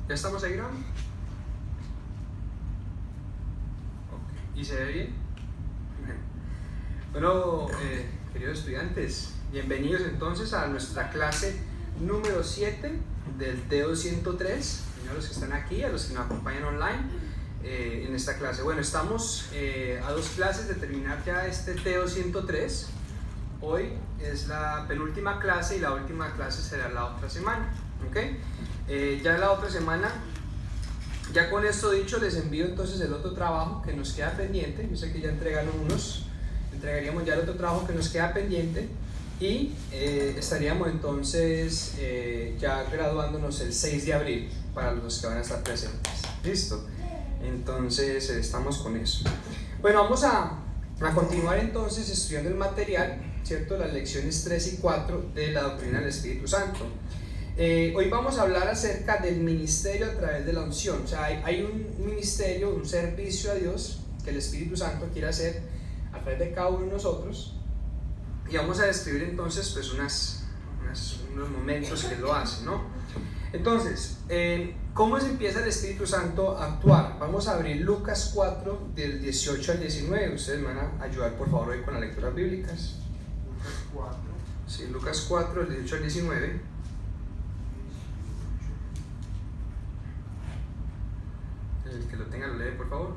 ¿Ya estamos ahí grabando? Okay. ¿Y se ve bien? Bueno, queridos estudiantes, bienvenidos entonces a nuestra clase número 7 del T203. A los que están aquí, a los que nos acompañan online en esta clase. Bueno, estamos a 2 clases de terminar ya este T203. Hoy es la penúltima clase y la última clase será la otra semana. ¿Okay? Ya la otra semana, ya con esto dicho, les envío entonces el otro trabajo que nos queda pendiente. Yo sé que ya entregaríamos ya el otro trabajo que nos queda pendiente y estaríamos entonces ya graduándonos el 6 de abril para los que van a estar presentes. ¿Listo? Entonces estamos con eso. Bueno, vamos a continuar entonces estudiando el material, ¿cierto? Las lecciones 3 y 4 de la doctrina del Espíritu Santo. Hoy vamos a hablar acerca del ministerio a través de la unción. O sea, hay un ministerio, un servicio a Dios que el Espíritu Santo quiere hacer a través de cada uno de nosotros, y vamos a describir entonces pues unos momentos que lo hace, ¿no? Entonces, ¿cómo se empieza el Espíritu Santo a actuar? Vamos a abrir Lucas 4 del 18 al 19. Ustedes me van a ayudar por favor hoy con las lecturas bíblicas. Lucas 4. Sí, Lucas 4 del 18 al 19. El que lo tenga lo lee, por favor.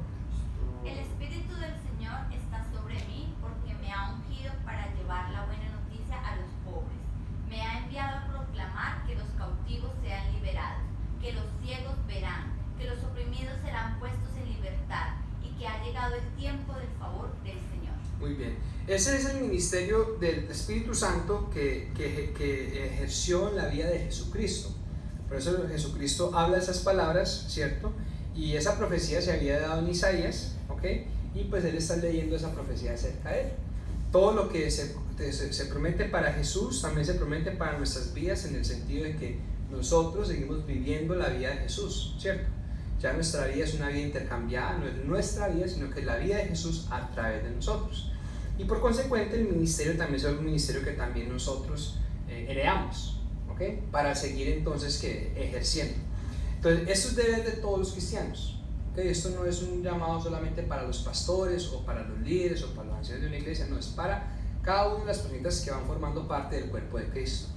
El Espíritu del Señor está sobre mí porque me ha ungido para llevar la buena noticia a los pobres. Me ha enviado a proclamar que los cautivos sean liberados, que los ciegos verán, que los oprimidos serán puestos en libertad y que ha llegado el tiempo del favor del Señor. Muy bien. Ese es el ministerio del Espíritu Santo que ejerció en la vida de Jesucristo. Por eso Jesucristo habla esas palabras, ¿cierto? Y esa profecía se había dado en Isaías, ¿ok? Y pues él está leyendo esa profecía acerca de él. Todo lo que se promete para Jesús también se promete para nuestras vidas, en el sentido de que nosotros seguimos viviendo la vida de Jesús, ¿cierto? Ya nuestra vida es una vida intercambiada, no es nuestra vida, sino que es la vida de Jesús a través de nosotros. Y por consecuente el ministerio también es un ministerio que también nosotros heredamos, ¿ok? Para seguir entonces ejerciendo. Entonces, esto es deber de todos los cristianos. ¿Okay? Esto no es un llamado solamente para los pastores o para los líderes o para los ancianos de una iglesia, no, es para cada una de las personas que van formando parte del cuerpo de Cristo.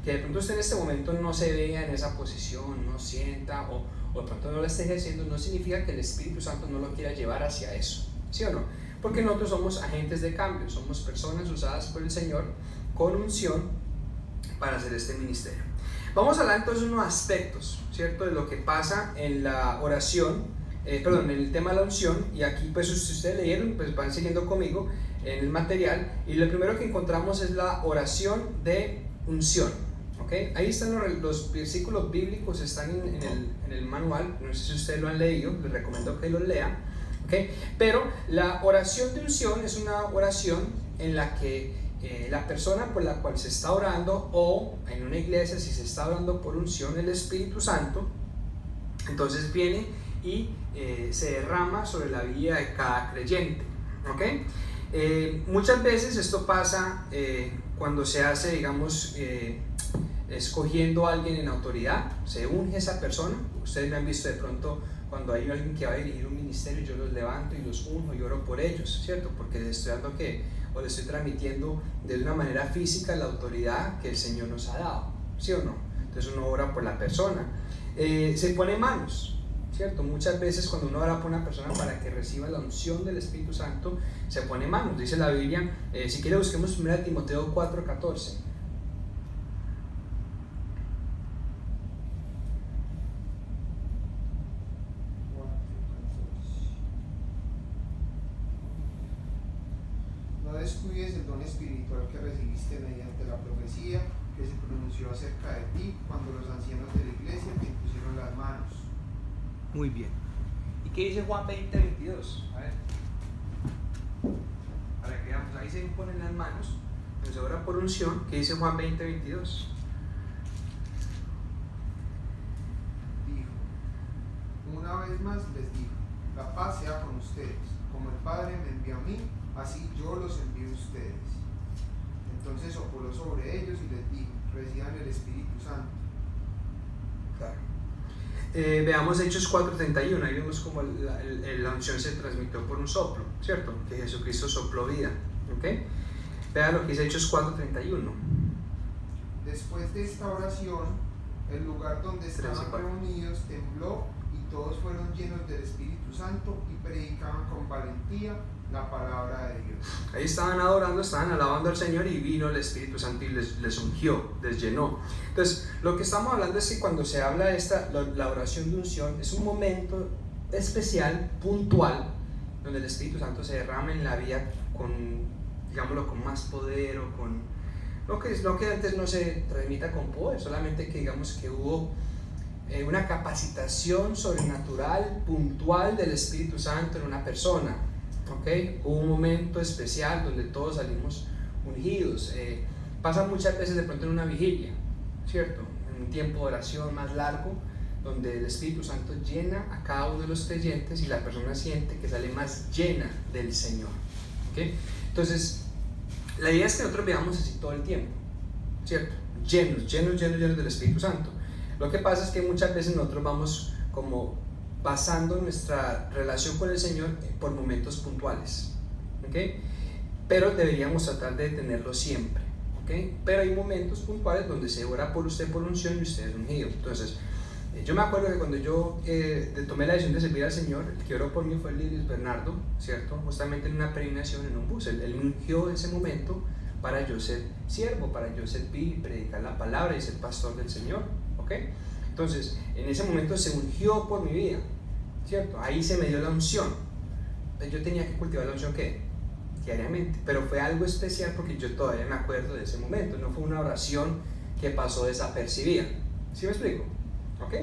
Que de pronto usted en este momento no se vea en esa posición, no sienta o de pronto no la esté ejerciendo, no significa que el Espíritu Santo no lo quiera llevar hacia eso, ¿sí o no? Porque nosotros somos agentes de cambio, somos personas usadas por el Señor con unción para hacer este ministerio. Vamos a hablar entonces de unos aspectos, ¿cierto? De lo que pasa en la oración, en el tema de la unción. Y aquí pues si ustedes leyeron, pues van siguiendo conmigo en el material. Y lo primero que encontramos es la oración de unción, ¿ok? Ahí están los versículos bíblicos, están en el manual. No sé si ustedes lo han leído, les recomiendo que los lean, ¿ok? Pero la oración de unción es una oración en la que la persona por la cual se está orando, o en una iglesia si se está orando por unción del Espíritu Santo, entonces viene y se derrama sobre la vida de cada creyente, ¿okay? Muchas veces esto pasa cuando se hace, digamos, escogiendo a alguien en autoridad, se unge esa persona. Ustedes me han visto de pronto cuando hay alguien que va a dirigir un ministerio, yo los levanto y los unjo y oro por ellos, ¿cierto? Porque les estoy dando o le estoy transmitiendo de una manera física la autoridad que el Señor nos ha dado, ¿sí o no? Entonces uno ora por la persona. Se pone manos, ¿cierto? Muchas veces cuando uno ora por una persona para que reciba la unción del Espíritu Santo, se pone manos. Dice la Biblia, si quiere busquemos 1 Timoteo 4:14. No descuides el don espiritual que recibiste mediante la profecía que se pronunció acerca de ti cuando los ancianos de la iglesia te impusieron las manos. Muy bien. ¿Y qué dice Juan 20:22? A ver. Para que veamos, ahí se ponen las manos, se ora por unción. ¿Qué dice Juan 20:22? Dijo, una vez más les digo, la paz sea con ustedes, como el Padre me envió a mí, así yo los envío a ustedes. Entonces sopló sobre ellos y les dijo, reciban el Espíritu Santo. Claro. Veamos Hechos 4:31, ahí vemos como la unción se transmitió por un soplo, ¿cierto? Que Jesucristo sopló vida, ¿ok? Vean lo que dice Hechos 4:31. Después de esta oración, el lugar donde estaban reunidos tembló y todos fueron llenos del Espíritu Santo y predicaban con valentía la palabra de Dios. Ahí estaban adorando, estaban alabando al Señor y vino el Espíritu Santo y les ungió, les llenó. Entonces, lo que estamos hablando es que cuando se habla de la oración de unción, es un momento especial, puntual, donde el Espíritu Santo se derrama en la vida con, digámoslo, con más poder o con lo que antes no se transmita con poder, solamente que digamos que hubo una capacitación sobrenatural, puntual del Espíritu Santo en una persona. Okay. Hubo un momento especial donde todos salimos ungidos. Pasa muchas veces de pronto en una vigilia, ¿cierto? En un tiempo de oración más largo, donde el Espíritu Santo llena a cada uno de los creyentes y la persona siente que sale más llena del Señor. ¿Okay? Entonces, la idea es que nosotros veamos así todo el tiempo, ¿cierto? Llenos del Espíritu Santo. Lo que pasa es que muchas veces nosotros vamos como basando nuestra relación con el Señor por momentos puntuales, ¿okay? Pero deberíamos tratar de tenerlo siempre, ¿okay? Pero hay momentos puntuales donde se ora por usted por unción y usted es ungido. Entonces, yo me acuerdo que cuando yo tomé la decisión de servir al Señor, el que oró por mí fue Luis Bernardo, ¿cierto? Justamente en una peregrinación en un bus. Él me ungió en ese momento para yo ser siervo, para yo servir y predicar la palabra y ser pastor del Señor, ¿ok? Entonces, en ese momento se ungió por mi vida, ¿cierto? Ahí se me dio la unción. Entonces yo tenía que cultivar la unción, ¿qué? Diariamente. Pero fue algo especial porque yo todavía me acuerdo de ese momento. No fue una oración que pasó desapercibida. ¿Sí me explico? ¿Ok?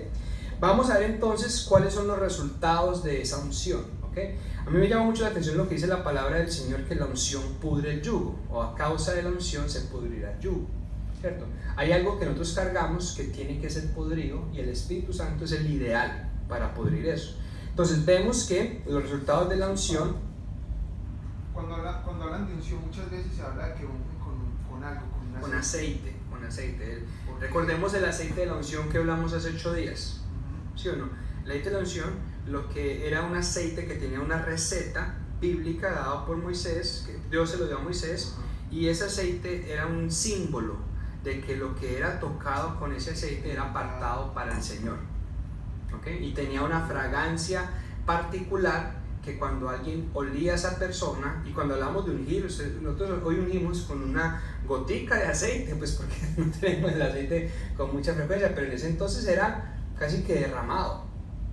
Vamos a ver entonces cuáles son los resultados de esa unción, ¿ok? A mí me llama mucho la atención lo que dice la palabra del Señor, que la unción pudre el yugo, o a causa de la unción se pudrirá el yugo, ¿cierto? Hay algo que nosotros cargamos que tiene que ser podrido y el Espíritu Santo es el ideal para pudrir eso. Entonces vemos que los resultados de la unción, cuando hablan de unción muchas veces se habla de que ungen con algo, con aceite. Recordemos el aceite de la unción que hablamos hace 8 días, ¿sí o no? El aceite de la unción, lo que era un aceite que tenía una receta bíblica dada por Moisés, que Dios se lo dio a Moisés, y ese aceite era un símbolo de que lo que era tocado con ese aceite era apartado para el Señor, ¿okay? Y tenía una fragancia particular que cuando alguien olía a esa persona, y cuando hablamos de ungir, nosotros hoy ungimos con una gotica de aceite, pues porque no tenemos el aceite con mucha frecuencia, pero en ese entonces era casi que derramado,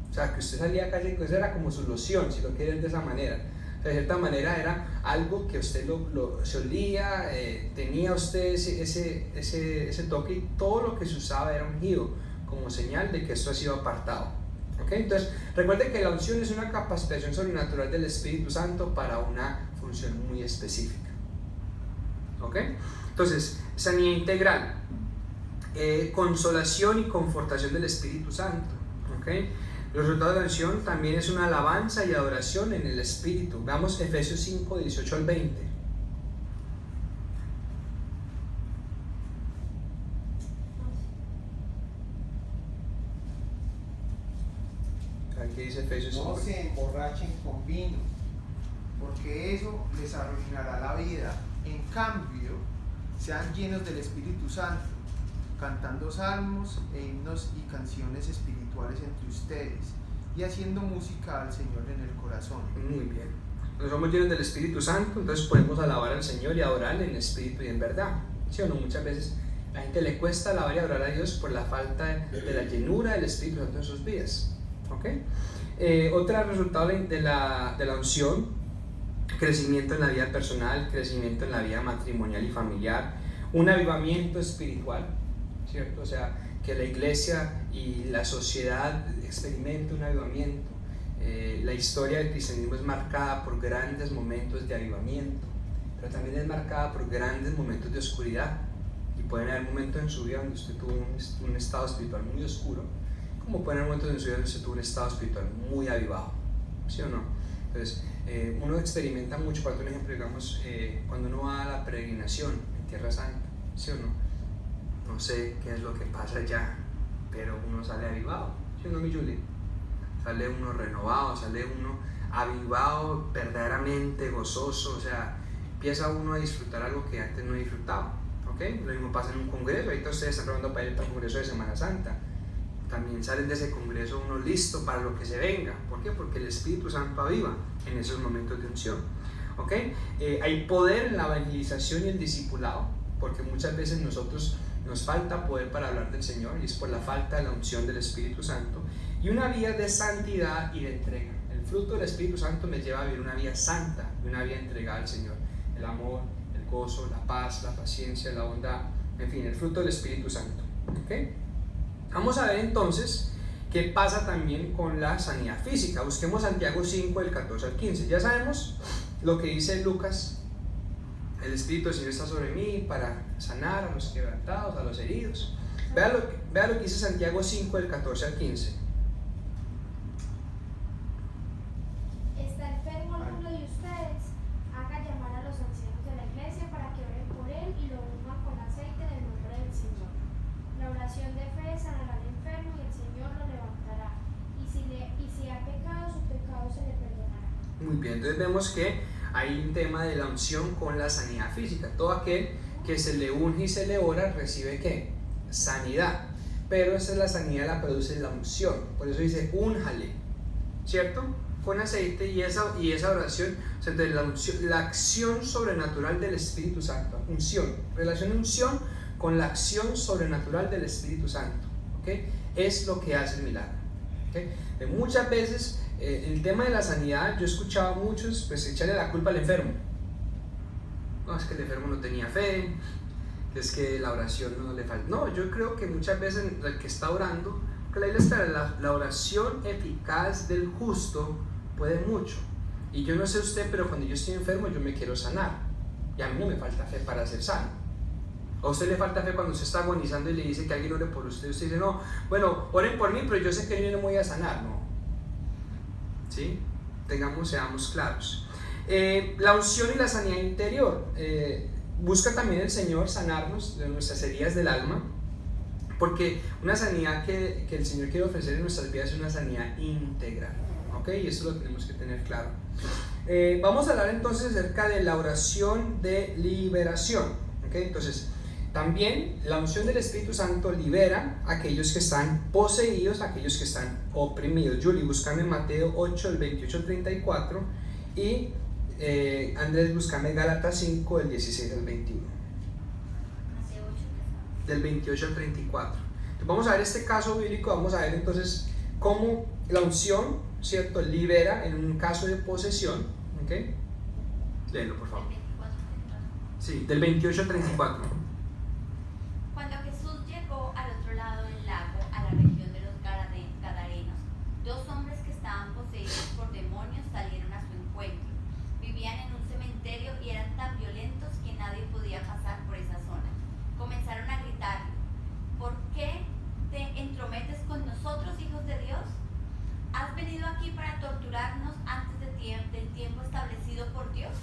o sea que usted salía casi que eso era como su loción, si lo quieren de esa manera. O sea, de cierta manera era algo que usted se olía, tenía usted ese toque, y todo lo que se usaba era ungido como señal de que esto ha sido apartado. ¿Okay? Entonces, recuerden que la unción es una capacitación sobrenatural del Espíritu Santo para una función muy específica. ¿Okay? Entonces, sanidad integral, consolación y confortación del Espíritu Santo. ¿Okay? Los resultados de la unción también es una alabanza y adoración en el Espíritu. Veamos Efesios 5, 18 al 20. ¿Qué dice Efesios 5? No se emborrachen con vino, porque eso les arruinará la vida. En cambio, sean llenos del Espíritu Santo, cantando salmos e himnos y canciones espirituales entre ustedes, y haciendo música al Señor en el corazón. Muy bien. Nos somos llenos del Espíritu Santo, entonces podemos alabar al Señor y adorarle en espíritu y en verdad. ¿Sí o no? Muchas veces a la gente le cuesta alabar y adorar a Dios por la falta de la llenura del Espíritu Santo en sus vidas. ¿Okay? Otro resultado de la unción: crecimiento en la vida personal, crecimiento en la vida matrimonial y familiar, un avivamiento espiritual, ¿cierto? O sea, que la iglesia y la sociedad experimente un avivamiento. La historia del cristianismo es marcada por grandes momentos de avivamiento, pero también es marcada por grandes momentos de oscuridad, y pueden haber momentos en su vida donde usted tuvo un estado espiritual muy oscuro, como pueden haber momentos en su vida donde usted tuvo un estado espiritual muy avivado, ¿sí o no? Entonces, uno experimenta mucho, para un ejemplo, digamos, cuando uno va a la peregrinación en Tierra Santa, ¿sí o no? No sé qué es lo que pasa allá, pero uno sale avivado, ¿sí ¿sí no, mi Julie? Sale uno renovado, sale uno avivado, verdaderamente gozoso, o sea, empieza uno a disfrutar algo que antes no disfrutaba, ¿ok? Lo mismo pasa en un congreso, ahorita ustedes están probando para ir para el congreso de Semana Santa, también salen de ese congreso uno listo para lo que se venga. ¿Por qué? Porque el Espíritu Santo aviva en esos momentos de unción, ¿ok? Hay poder en la evangelización y el discipulado, porque muchas veces nosotros nos falta poder para hablar del Señor y es por la falta de la unción del Espíritu Santo, y una vida de santidad y de entrega. El fruto del Espíritu Santo me lleva a vivir una vida santa y una vida entregada al Señor. El amor, el gozo, la paz, la paciencia, la bondad, en fin, el fruto del Espíritu Santo, ¿ok? Vamos a ver entonces qué pasa también con la sanidad física. Busquemos Santiago 5, del 14 al 15. Ya sabemos lo que dice Lucas: el Espíritu del Señor está sobre mí para sanar a los quebrantados, a los heridos. Vea lo que dice Santiago 5, del 14 al 15. ¿Está enfermo alguno de ustedes? Haga llamar a los ancianos de la iglesia para que oren por él y lo unjan con aceite en el nombre del Señor. La oración de fe sanará al enfermo y el Señor lo levantará. Y si ha pecado, su pecado se le perdonará. Muy bien, entonces vemos que hay un tema de la unción con la sanidad física. Todo aquel que se le unge y se le ora recibe ¿qué? Sanidad. Pero esa es la sanidad, la produce la unción. Por eso dice únjale, ¿cierto? Con aceite, y esa oración, o sea, de la acción sobrenatural del Espíritu Santo. Unción, relación de unción con la acción sobrenatural del Espíritu Santo, ¿okay? Es lo que hace el milagro, ¿okay? Muchas veces el tema de la sanidad, yo he escuchado a muchos pues echarle la culpa al enfermo. No, es que el enfermo no tenía fe, es que la oración no le falta. No, yo creo que muchas veces el que está orando, que la Biblia está, la oración eficaz del justo puede mucho. Y yo no sé usted, pero cuando yo estoy enfermo yo me quiero sanar, y a mí no me falta fe para ser sano. ¿A usted le falta fe cuando usted está agonizando y le dice que alguien ore por usted? Usted dice, no, bueno, oren por mí, pero yo sé que yo no me voy a sanar. No, ¿sí? Seamos claros. La unción y la sanidad interior. Busca también el Señor sanarnos de nuestras heridas del alma, porque una sanidad que el Señor quiere ofrecer en nuestras vidas es una sanidad integral, ¿ok? Y eso lo tenemos que tener claro. Vamos a hablar entonces acerca de la oración de liberación, ¿ok? Entonces, también la unción del Espíritu Santo libera a aquellos que están poseídos, a aquellos que están oprimidos. Julie, búscame Mateo 8, del 28 al 34, y Andrés, búscame Gálatas 5, del 16 al 21. Del 28 al 34. Entonces, vamos a ver este caso bíblico, vamos a ver entonces cómo la unción, ¿cierto?, libera en un caso de posesión, ¿ok? Léelo, por favor. Sí, del 28 al 34. Cuando Jesús llegó al otro lado del lago, a la región de los Gadarenos, dos hombres que estaban poseídos por demonios salieron a su encuentro. Vivían en un cementerio y eran tan violentos que nadie podía pasar por esa zona. Comenzaron a gritarle: ¿por qué te entrometes con nosotros, hijos de Dios? ¿Has venido aquí para torturarnos antes del tiempo establecido por Dios?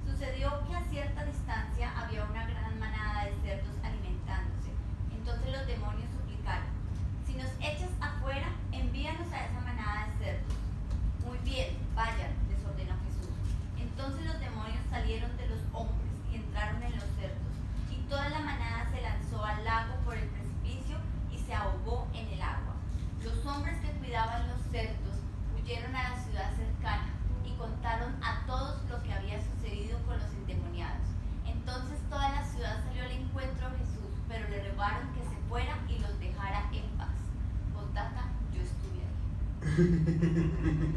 Sucedió que a cierta distancia había una gran manada de cerdos alimentándose. Entonces los demonios suplicaron: si nos echas afuera, envíanos a esa manada de cerdos. Muy bien, vayan, les ordenó Jesús. Entonces los demonios salieron de los hombres y entraron en los cerdos, y toda la manada se lanzó al lago por el precipicio y se ahogó en el agua. Los hombres que cuidaban los cerdos huyeron a la ciudad cercana y contaron a todos lo que había sucedido con los endemoniados. Entonces toda la ciudad salió al encuentro de Jesús, pero le rogaron que se fuera y los dejara en paz. Postdata, yo estuve ahí.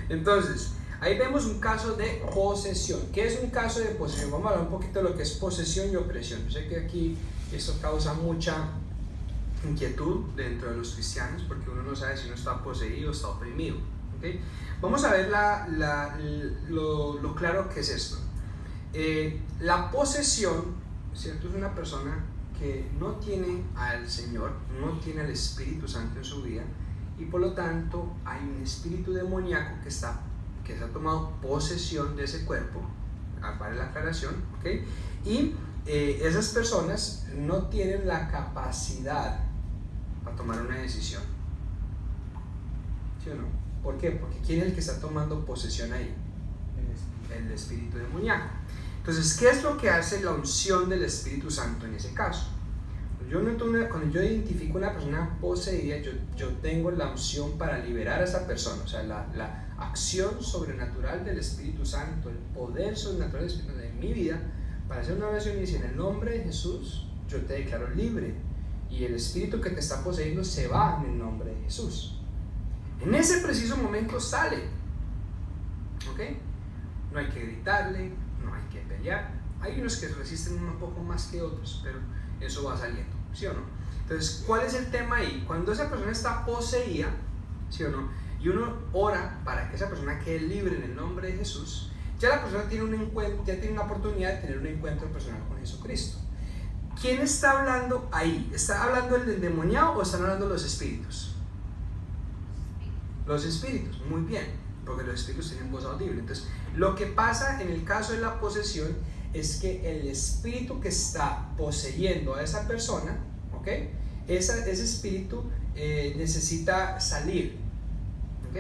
Entonces, ahí vemos un caso de posesión. ¿Qué es un caso de posesión? Vamos a hablar un poquito de lo que es posesión y opresión. Yo sé que aquí esto causa mucha inquietud dentro de los cristianos, porque uno no sabe si uno está poseído o está oprimido, ¿okay? Vamos a ver lo claro que es esto. La posesión, ¿cierto?, es una persona que no tiene al Señor, no tiene al Espíritu Santo en su vida, y por lo tanto hay un espíritu demoníaco que se ha tomado posesión de ese cuerpo, para la aclaración, ¿okay? Y esas personas no tienen la capacidad para tomar una decisión, ¿sí o no? ¿Por qué? Porque ¿quién es el que está tomando posesión ahí? El espíritu demoníaco. Entonces, ¿qué es lo que hace la unción del Espíritu Santo en ese caso? Cuando yo identifico una persona poseída, yo tengo la unción para liberar a esa persona. O sea, la acción sobrenatural del Espíritu Santo, el poder sobrenatural del Espíritu Santo en mi vida, para hacer una oración y decir: en el nombre de Jesús, yo te declaro libre, y el espíritu que te está poseyendo se va en el nombre de Jesús. En ese preciso momento sale, ¿ok? No hay que gritarle, no hay que pelear. Hay unos que resisten un poco más que otros, pero eso va saliendo, ¿sí o no? Entonces, ¿cuál es el tema ahí? Cuando esa persona está poseída, ¿sí o no? Y uno ora para que esa persona quede libre en el nombre de Jesús, ya la persona tiene un encuentro, ya tiene una oportunidad de tener un encuentro personal con Jesucristo. ¿Quién está hablando ahí? ¿Está hablando el endemoniado o están hablando los espíritus? Los espíritus, muy bien, porque los espíritus tienen voz audible. Entonces, lo que pasa en el caso de la posesión es que el espíritu que está poseyendo a esa persona, ¿ok? Ese espíritu necesita salir, ¿ok?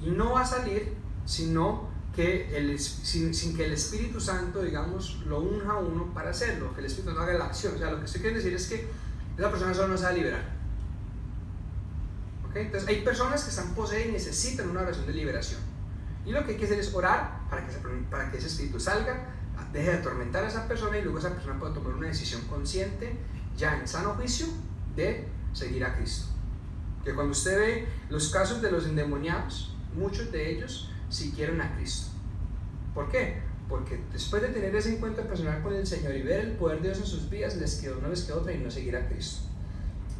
Y no va a salir sino que sin que el Espíritu Santo, digamos, lo unja a uno para hacerlo, que el Espíritu no haga la acción. O sea, lo que estoy queriendo decir es que esa persona solo no se va a liberar, ¿ok? Entonces, hay personas que están poseídas y necesitan una oración de liberación. Y lo que hay que hacer es orar para que ese espíritu salga, deje de atormentar a esa persona, y luego esa persona pueda tomar una decisión consciente, ya en sano juicio, de seguir a Cristo. Que cuando usted ve los casos de los endemoniados, muchos de ellos siguieron a Cristo. ¿Por qué? Porque después de tener ese encuentro personal con el Señor y ver el poder de Dios en sus vidas, no les quedó otra y no seguir a Cristo.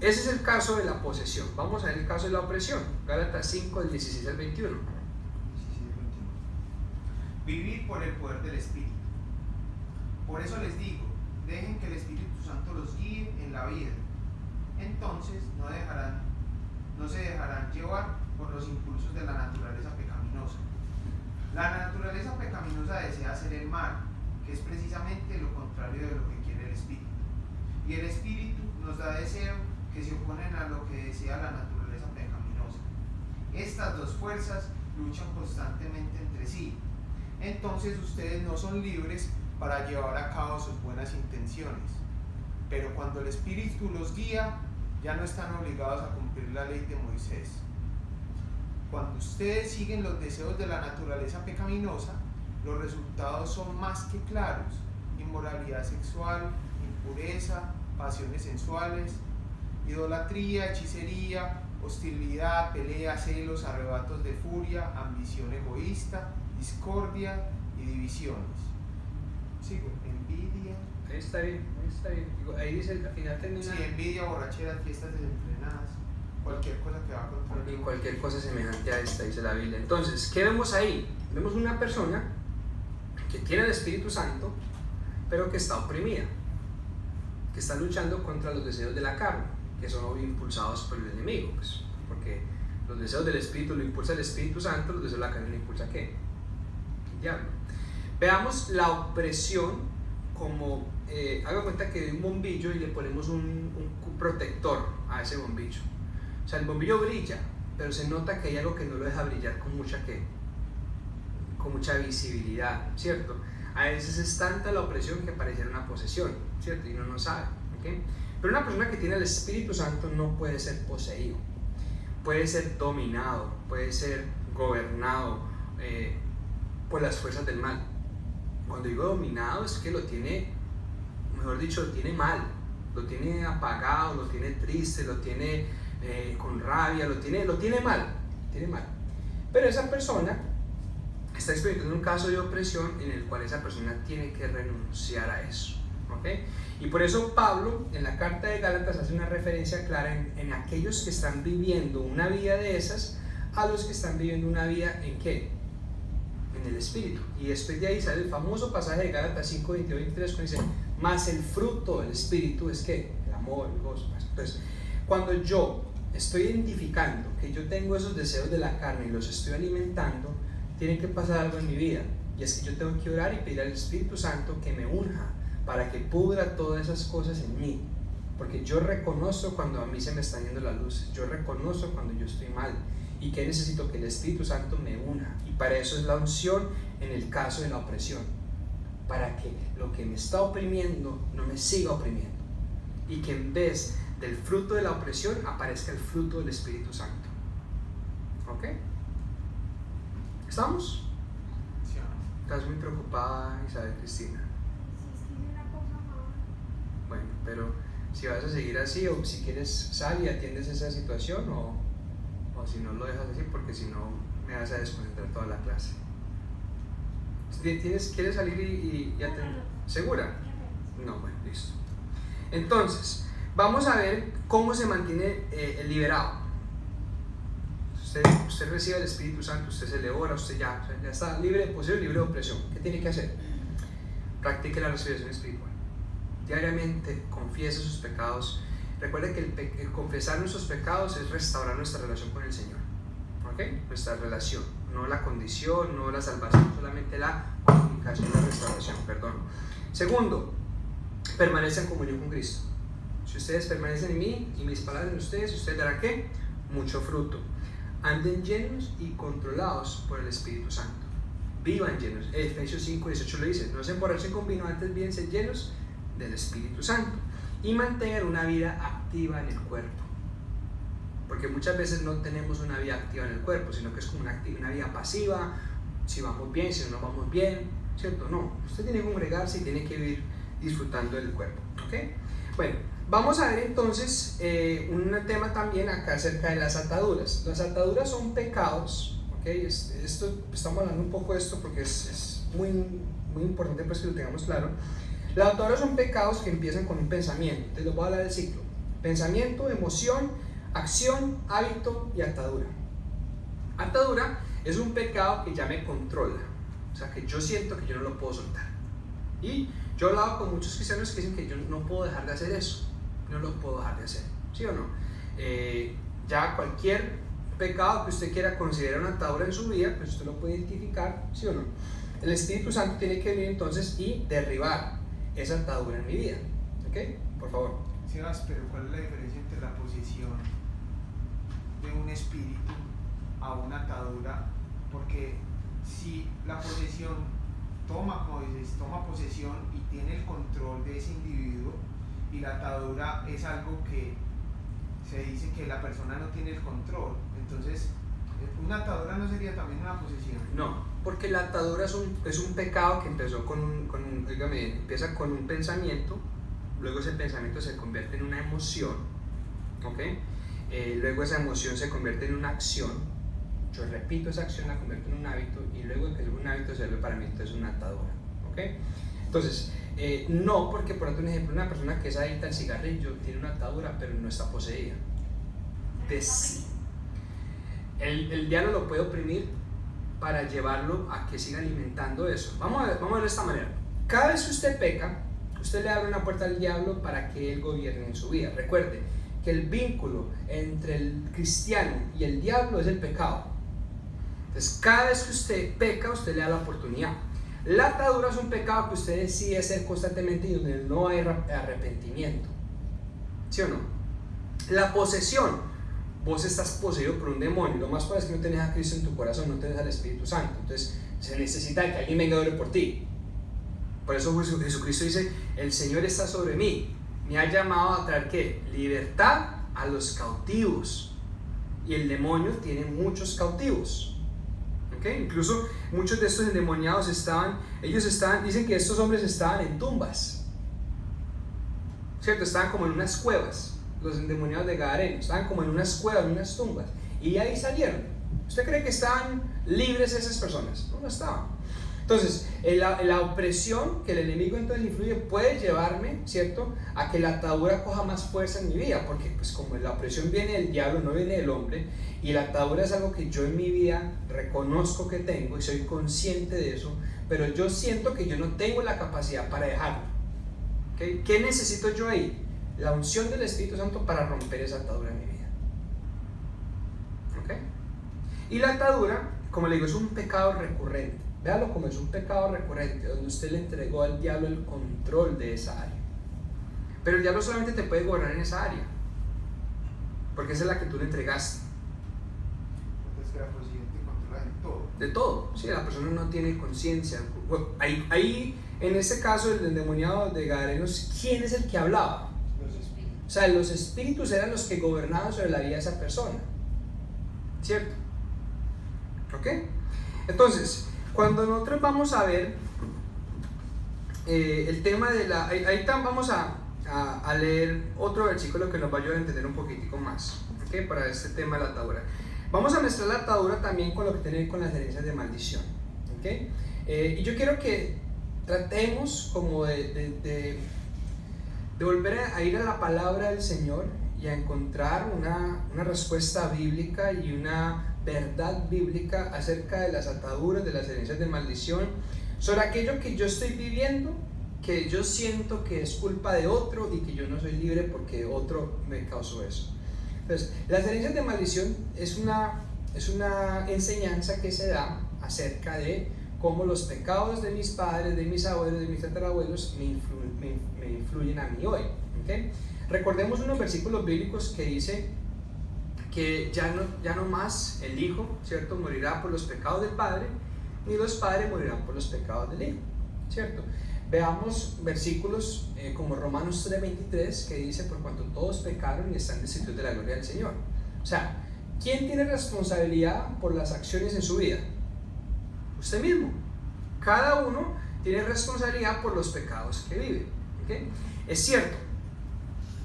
Ese es el caso de la posesión. Vamos a ver el caso de la opresión. Gálatas 5, del 16 al 21. Vivir por el poder del Espíritu. Por eso les digo, dejen que el Espíritu Santo los guíe en la vida. Entonces no se dejarán llevar por los impulsos de la naturaleza pecaminosa. La naturaleza pecaminosa desea hacer el mal, que es precisamente lo contrario de lo que quiere el Espíritu. Y el Espíritu nos da deseos que se oponen a lo que desea la naturaleza pecaminosa. Estas dos fuerzas luchan constantemente entre sí. Entonces ustedes no son libres para llevar a cabo sus buenas intenciones. Pero cuando el Espíritu los guía, ya no están obligados a cumplir la ley de Moisés. Cuando ustedes siguen los deseos de la naturaleza pecaminosa, los resultados son más que claros: inmoralidad sexual, impureza, pasiones sensuales, idolatría, hechicería, hostilidad, pelea, celos, arrebatos de furia, ambición egoísta, discordia y divisiones. Sigo, envidia. Ahí está bien, ahí dice, al final termina. Sí, envidia, borrachera, fiestas desenfrenadas, cualquier cosa que va contra Y cualquier cosa semejante a esta, dice la Biblia. Entonces, ¿qué vemos ahí? Vemos una persona que tiene el Espíritu Santo, pero que está oprimida, que está luchando contra los deseos de la carne, que son impulsados por el enemigo, pues, porque los deseos del Espíritu lo impulsa el Espíritu Santo, los deseos de la carne lo impulsa ¿qué? El diablo. Veamos la opresión como, haga cuenta que de un bombillo y le ponemos un protector a ese bombillo. O sea, el bombillo brilla, pero se nota que hay algo que no lo deja brillar con mucha visibilidad, ¿cierto? A veces es tanta la opresión que pareciera una posesión, ¿cierto? Y uno no sabe, ¿okay? Pero una persona que tiene el Espíritu Santo no puede ser poseído, puede ser dominado, puede ser gobernado por las fuerzas del mal. Cuando digo dominado es que lo tiene, mejor dicho, lo tiene mal, lo tiene apagado, lo tiene triste, lo tiene con rabia, lo tiene mal. Pero esa persona está experimentando un caso de opresión en el cual esa persona tiene que renunciar a eso, ¿okay? Y por eso Pablo en la carta de Gálatas hace una referencia clara en aquellos que están viviendo una vida de esas, a los que están viviendo una vida ¿en qué? En el Espíritu. Y después de ahí sale el famoso pasaje de Gálatas 5, 22, 23, cuando dice: más el fruto del Espíritu es ¿qué? El amor, el gozo. Entonces, cuando yo estoy identificando que yo tengo esos deseos de la carne y los estoy alimentando, tiene que pasar algo en mi vida, y es que yo tengo que orar y pedir al Espíritu Santo que me unja para que pudra todas esas cosas en mí, porque yo reconozco cuando a mí se me está yendo la luz, yo reconozco cuando yo estoy mal y que necesito que el Espíritu Santo me una, y para eso es la unción en el caso de la opresión, para que lo que me está oprimiendo no me siga oprimiendo y que en vez del fruto de la opresión aparezca el fruto del Espíritu Santo. ¿Ok? ¿Estamos? Sí. Estás muy preocupada, Isabel Cristina. Si es que hice una cosa mal. Bueno, pero si vas a seguir así, o si quieres sal y atiendes esa situación, o si no lo dejas así, porque si no me vas a desconcentrar toda la clase. ¿Quieres salir y atender? ¿Segura? No, bueno, listo. Entonces, vamos a ver cómo se mantiene el liberado. Usted recibe el Espíritu Santo, usted se le ora, usted ya está libre de posesión, libre de opresión. ¿Qué tiene que hacer? Practique la respiración espiritual. Diariamente confiese sus pecados. Recuerde que el confesar nuestros pecados es restaurar nuestra relación con el Señor. ¿Ok? Nuestra relación, no la condición, no la salvación, solamente la comunicación, la restauración, perdón. Segundo, permanece en comunión con Cristo. Si ustedes permanecen en mí y mis palabras en ustedes darán ¿qué? Mucho fruto. Anden llenos y controlados por el Espíritu Santo. Vivan llenos. Efesios 5:18 lo dice: no se emborrachen con vino, antes bien ser llenos del Espíritu Santo. Y mantengan una vida activa en el cuerpo. Porque muchas veces no tenemos una vida activa en el cuerpo, sino que es como una vida pasiva. Si vamos bien, si no vamos bien, ¿cierto? No, usted tiene que congregarse y tiene que vivir disfrutando del cuerpo. ¿Ok? Bueno, vamos a ver entonces un tema también acá acerca de las ataduras. Las ataduras son pecados, ¿ok? Estamos hablando un poco de esto porque es muy, muy importante pues que lo tengamos claro. Las ataduras son pecados que empiezan con un pensamiento. Entonces les voy a hablar del ciclo: pensamiento, emoción, acción, hábito y atadura. Atadura es un pecado que ya me controla, o sea que yo siento que yo no lo puedo soltar. Y yo he hablado con muchos cristianos que dicen que yo no puedo dejar de hacer eso, no lo puedo dejar de hacer, ¿sí o no? Ya cualquier pecado que usted quiera considerar una atadura en su vida, pues usted lo puede identificar, ¿sí o no? El Espíritu Santo tiene que venir entonces y derribar esa atadura en mi vida. ¿Ok? Por favor. Sí, pero ¿cuál es la diferencia entre la posesión de un espíritu a una atadura? Porque si la posesión toma posesión y tiene el control de ese individuo, y la atadura es algo que se dice que la persona no tiene el control, entonces ¿una atadura no sería también una posesión? No, porque la atadura es un pecado que empezó empieza con un pensamiento, luego ese pensamiento se convierte en una emoción, ¿ok? Luego esa emoción se convierte en una acción, yo repito esa acción, la convierto en un hábito, y luego de que es un hábito se vuelve para mí entonces una atadura, ¿ok? Entonces, no, porque por ejemplo, un ejemplo, una persona que es adicta al cigarrillo tiene una atadura pero no está poseída. El diablo lo puede oprimir para llevarlo a que siga alimentando eso. Vamos a verlo de esta manera. Cada vez que usted peca, usted le abre una puerta al diablo para que él gobierne en su vida. Recuerde que el vínculo entre el cristiano y el diablo es el pecado. Entonces, cada vez que usted peca, usted le da la oportunidad. La atadura es un pecado que usted decide hacer constantemente y donde no hay arrepentimiento. ¿Sí o no? La posesión: vos estás poseído por un demonio. Lo más probable es que no tenés a Cristo en tu corazón, no tenés al Espíritu Santo. Entonces se necesita que alguien venga a orar por ti. Por eso Jesucristo dice: el Señor está sobre mí, me ha llamado a traer ¿qué? Libertad a los cautivos. Y el demonio tiene muchos cautivos. ¿Okay? Incluso muchos de estos endemoniados dicen que estos hombres estaban en tumbas, ¿cierto? Estaban como en unas cuevas. Los endemoniados de Gadareno estaban como en unas cuevas, en unas tumbas, y ahí salieron. ¿Usted cree que estaban libres esas personas? No, no estaban. Entonces, la opresión que el enemigo entonces influye puede llevarme, ¿cierto?, a que la atadura coja más fuerza en mi vida, porque pues como la opresión viene del diablo, no viene del hombre, y la atadura es algo que yo en mi vida reconozco que tengo y soy consciente de eso, pero yo siento que yo no tengo la capacidad para dejarlo. ¿Okay? ¿Qué necesito yo ahí? La unción del Espíritu Santo para romper esa atadura en mi vida. ¿Okay? Y la atadura, como le digo, es un pecado recurrente. Véalo como es un pecado recurrente, donde usted le entregó al diablo el control de esa área. Pero el diablo solamente te puede gobernar en esa área, porque esa es la que tú le entregaste. Entonces que la presidente controla en todo. De todo, sí, la persona no tiene conciencia. Ahí, en este caso, el endemoniado de Gadarenos, ¿quién es el que hablaba? Los espíritus. O sea, los espíritus eran los que gobernaban sobre la vida de esa persona, ¿cierto? ¿Ok? Entonces, cuando nosotros vamos a ver el tema de la... Ahí vamos a leer otro versículo que nos va a ayudar a entender un poquitico más, ¿ok? Para este tema de la atadura. Vamos a mezclar la atadura también con lo que tiene que ver con las herencias de maldición, ¿ok? Y yo quiero que tratemos como de volver a ir a la palabra del Señor y a encontrar una respuesta bíblica y una verdad bíblica acerca de las ataduras, de las herencias de maldición, sobre aquello que yo estoy viviendo, que yo siento que es culpa de otro y que yo no soy libre porque otro me causó eso. Entonces, las herencias de maldición es una enseñanza que se da acerca de cómo los pecados de mis padres, de mis abuelos, de mis tatarabuelos me influyen a mí hoy, ¿okay? Recordemos unos versículos bíblicos que dice que ya no más el hijo, ¿cierto?, morirá por los pecados del padre, ni los padres morirán por los pecados del hijo, ¿cierto? Veamos versículos como Romanos 3:23, que dice: por cuanto todos pecaron y están destituidos de la gloria del Señor. O sea, ¿quién tiene responsabilidad por las acciones en su vida? Usted mismo. Cada uno tiene responsabilidad por los pecados que vive, ¿okay? Es cierto,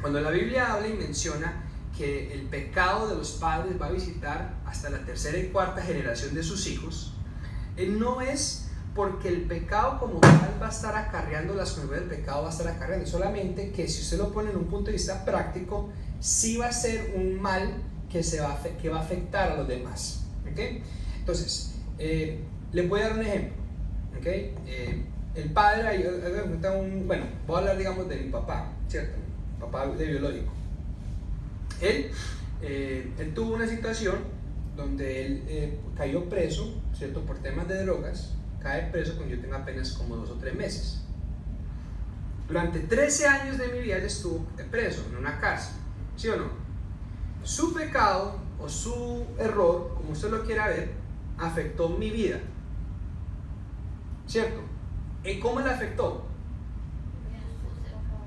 cuando la Biblia habla y menciona que el pecado de los padres va a visitar hasta la tercera y cuarta generación de sus hijos, no es porque el pecado como tal va a estar acarreando las consecuencias del pecado, va a estar acarreando, solamente que si usted lo pone en un punto de vista práctico, sí va a ser un mal que va a afectar a los demás, ¿okay? Entonces, les voy a dar un ejemplo, ¿okay? El padre, voy a hablar, digamos, de mi papá, ¿cierto? Mi papá de biológico. Él tuvo una situación donde él cayó preso, ¿cierto?, por temas de drogas. Cae preso cuando yo tengo apenas como 2 o 3 meses. Durante 13 años de mi vida él estuvo preso en una cárcel, ¿sí o no? Su pecado o su error, como usted lo quiera ver, afectó mi vida, ¿cierto? ¿Y cómo le afectó?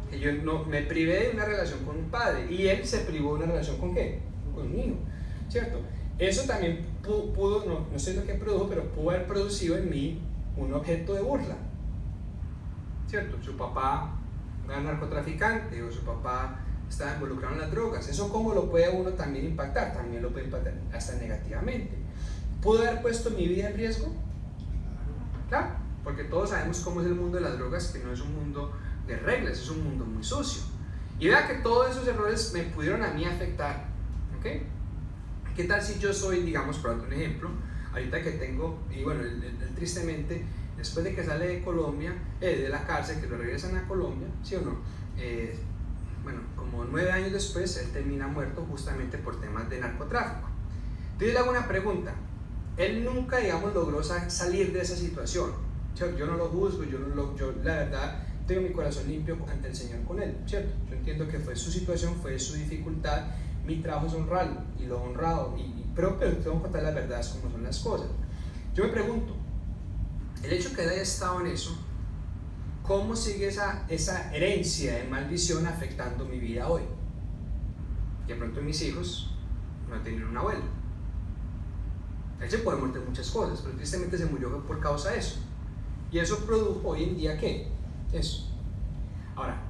Que yo no, me privé de una relación con un padre y él se privó de una relación con ¿qué? Con un hijo, ¿cierto? Eso también pudo, no sé lo que produjo, pero pudo haber producido en mí un objeto de burla, ¿cierto? Su papá era narcotraficante o su papá estaba involucrado en las drogas. Eso cómo lo puede uno también impactar, también lo puede impactar hasta negativamente. ¿Pudo haber puesto mi vida en riesgo? Claro, porque todos sabemos cómo es el mundo de las drogas, que no es un mundo de reglas, es un mundo muy sucio. Y vea que todos esos errores me pudieron a mí afectar, ¿ok? ¿Qué tal si yo soy, digamos, por un ejemplo, ahorita que tengo, y bueno, él tristemente, después de que sale de Colombia, de la cárcel, que lo regresan a Colombia, ¿sí o no? Bueno, como 9 años después, él termina muerto justamente por temas de narcotráfico. Entonces le hago una pregunta. Él nunca, digamos, logró salir de esa situación. Yo no lo juzgo, yo la verdad tengo mi corazón limpio ante el Señor con él, ¿cierto? Yo entiendo que fue su situación, fue su dificultad. Mi trabajo es honrarlo y lo he honrado, pero tengo que contar las verdades como son las cosas. Yo me pregunto, el hecho que él haya estado en eso, ¿cómo sigue esa herencia de maldición afectando mi vida hoy? De pronto mis hijos no tienen un abuelo. Él se puede morir de muchas cosas, pero tristemente se murió por causa de eso. Y eso produjo hoy en día ¿qué? Eso. Ahora,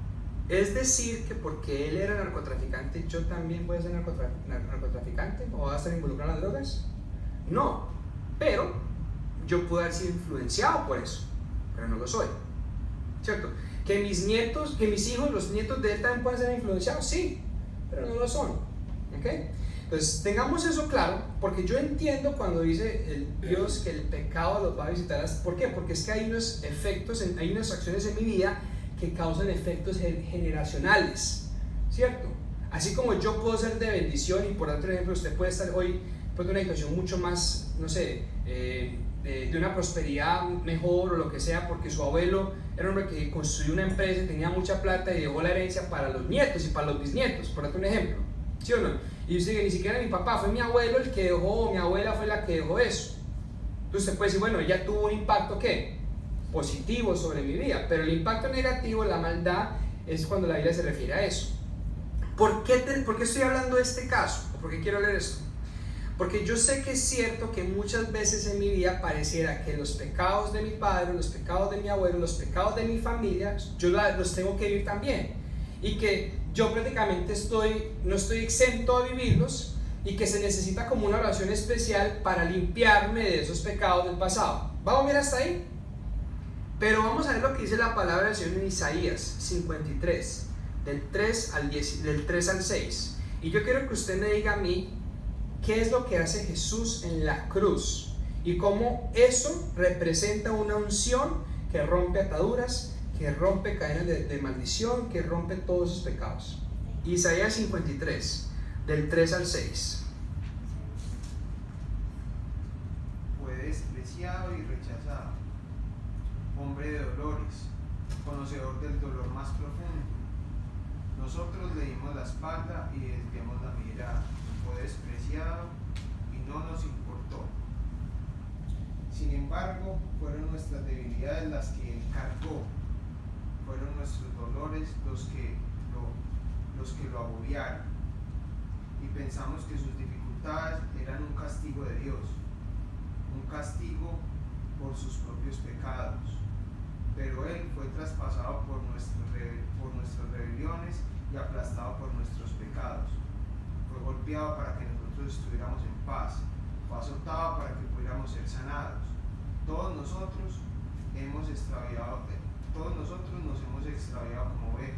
¿es decir que porque él era narcotraficante, yo también voy a ser narcotraficante o voy a estar involucrado en las drogas? No, pero yo puedo haber sido influenciado por eso, pero no lo soy, ¿cierto? Que mis hijos, los nietos de él también pueden ser influenciados, sí, pero no lo son, ¿ok? Entonces, tengamos eso claro, porque yo entiendo cuando dice el Dios que el pecado los va a visitar. ¿Por qué? Porque es que hay unos efectos, hay unas acciones en mi vida que causan efectos generacionales, ¿cierto? Así como yo puedo ser de bendición y por otro ejemplo usted puede estar hoy en una situación mucho más, no sé, de una prosperidad mejor o lo que sea, porque su abuelo era un hombre que construyó una empresa, tenía mucha plata y dejó la herencia para los nietos y para los bisnietos, por otro ejemplo, ¿sí o no? Y usted dice, ni siquiera mi papá, fue mi abuelo el que dejó, mi abuela fue la que dejó eso. Entonces usted puede decir, bueno, ella tuvo un impacto, ¿qué? Positivo sobre mi vida, pero el impacto negativo, la maldad, es cuando la Biblia se refiere a eso. ¿Por qué estoy hablando de este caso? ¿Por qué quiero leer esto? Porque yo sé que es cierto que muchas veces en mi vida pareciera que los pecados de mi padre, los pecados de mi abuelo, los pecados de mi familia, yo los tengo que vivir también. Y que yo prácticamente no estoy exento a vivirlos y que se necesita como una oración especial para limpiarme de esos pecados del pasado. ¿Vamos a ver hasta ahí? Pero vamos a ver lo que dice la palabra del Señor en Isaías 53, del 3 al 6. Y yo quiero que usted me diga a mí qué es lo que hace Jesús en la cruz y cómo eso representa una unción que rompe ataduras, que rompe cadenas de maldición, que rompe todos esos pecados. Isaías 53, del 3 al 6. Fue despreciado y rechazado, hombre de dolores, conocedor del dolor más profundo. Nosotros le dimos la espalda y desviamos la mirada. Fue despreciado y no nos importó. Sin embargo, fueron nuestras debilidades las que él cargó, fueron nuestros dolores los que lo agobiaron, y pensamos que sus dificultades eran un castigo de Dios, un castigo por sus propios pecados. Pero él fue traspasado por nuestras rebeliones y aplastado por nuestros pecados. Fue golpeado para que nosotros estuviéramos en paz, fue azotado para que pudiéramos ser sanados. Todos nosotros nos hemos extraviado como ovejas.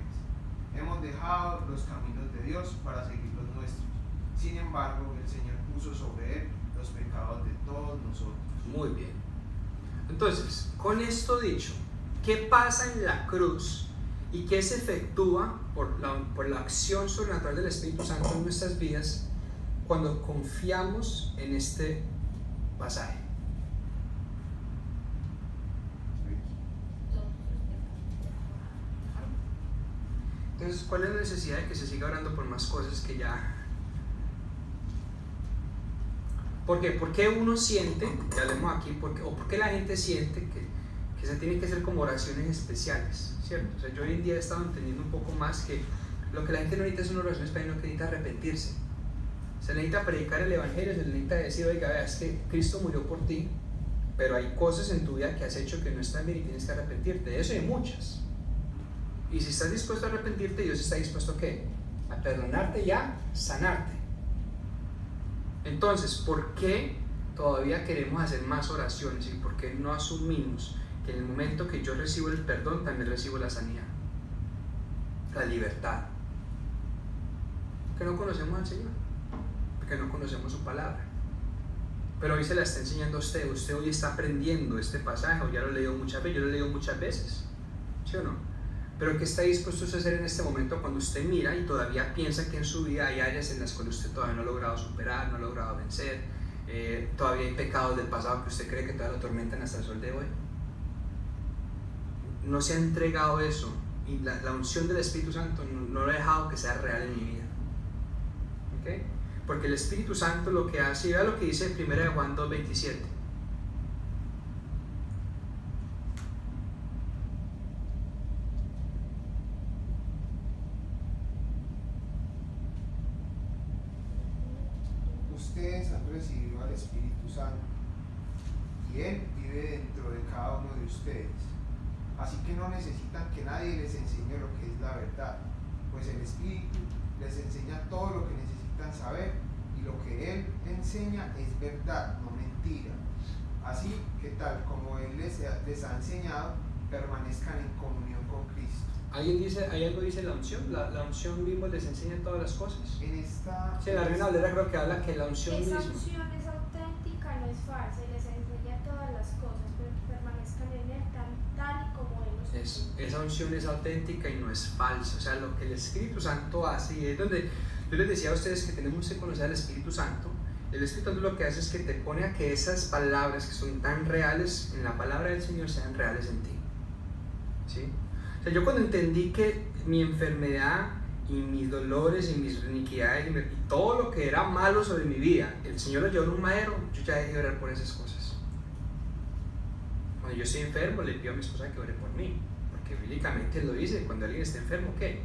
Hemos dejado los caminos de Dios para seguir los nuestros. Sin embargo, el Señor puso sobre él los pecados de todos nosotros. Muy bien. Entonces, con esto dicho, ¿qué pasa en la cruz y qué se efectúa por la acción sobrenatural del Espíritu Santo en nuestras vidas cuando confiamos en este pasaje? Entonces, ¿cuál es la necesidad de que se siga orando por más cosas que ya? ¿Por qué? ¿Por qué uno siente, ya hablemos aquí, o por qué la gente siente que se tienen que hacer como oraciones especiales, ¿cierto? O sea, yo hoy en día he estado entendiendo un poco más que lo que la gente no necesita es una oración especial, sino que necesita arrepentirse. Se necesita predicar el evangelio, se necesita decir, oiga, vea, es que Cristo murió por ti, pero hay cosas en tu vida que has hecho que no están bien y tienes que arrepentirte. De eso hay muchas. Y si estás dispuesto a arrepentirte, Dios está dispuesto ¿a qué? A perdonarte y a sanarte. Entonces, ¿por qué todavía queremos hacer más oraciones y por qué no asumimos que en el momento que yo recibo el perdón también recibo la sanidad, la libertad? Porque no conocemos al Señor, porque no conocemos su palabra. Pero hoy se la está enseñando a usted hoy está aprendiendo este pasaje, o ya lo he leído muchas veces, yo lo he leído muchas veces, ¿sí o no? Pero ¿qué está dispuesto a hacer en este momento cuando usted mira y todavía piensa que en su vida hay áreas en las cuales usted todavía no ha logrado superar, no ha logrado vencer, todavía hay pecados del pasado que usted cree que todavía lo atormentan hasta el sol de hoy? No se ha entregado eso y la unción del Espíritu Santo no lo ha dejado que sea real en mi vida. ¿Okay? Porque el Espíritu Santo lo que hace, vea lo que dice en 1 Juan 2:27. Ustedes han recibido al Espíritu Santo y Él vive dentro de cada uno de ustedes. Así que no necesitan que nadie les enseñe lo que es la verdad, pues el Espíritu les enseña todo lo que necesitan saber y lo que Él enseña es verdad, no mentira. Así que tal como Él les ha enseñado, permanezcan en comunión con Cristo. ¿Hay algo dice la unción? La unción mismo les enseña todas las cosas. En esta... Sí, la Reina Valera creo que habla que la unción Esa misma. unción es auténtica, no es falsa, y les enseña todas las cosas, pero que permanezcan en Él tal y como Él los Esa unción es auténtica y no es falsa. O sea, lo que el Espíritu Santo hace, y es donde yo les decía a ustedes que tenemos que conocer al Espíritu Santo. El Espíritu Santo lo que hace es que te pone a que esas palabras que son tan reales en la palabra del Señor sean reales en ti. ¿Sí? O sea, yo cuando entendí que mi enfermedad y mis dolores y mis iniquidades y todo lo que era malo sobre mi vida, el Señor lo llevó en un madero, yo ya dejé de orar por esas cosas. Cuando yo estoy enfermo, le pido a mi esposa que ore por mí, porque bíblicamente lo dice: cuando alguien está enfermo, ¿qué?